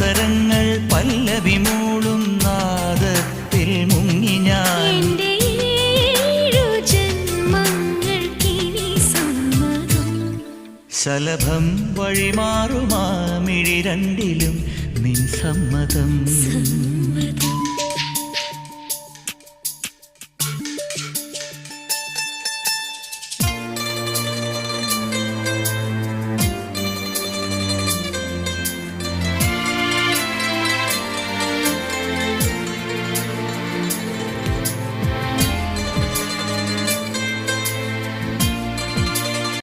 അവസരങ്ങൾ പല്ലവി മൂളും നാദത്തിൽ മുങ്ങി ഞാൻ. ശലഭം വഴിമാറുമാമിഴി രണ്ടിലും നിൻ സമ്മതം.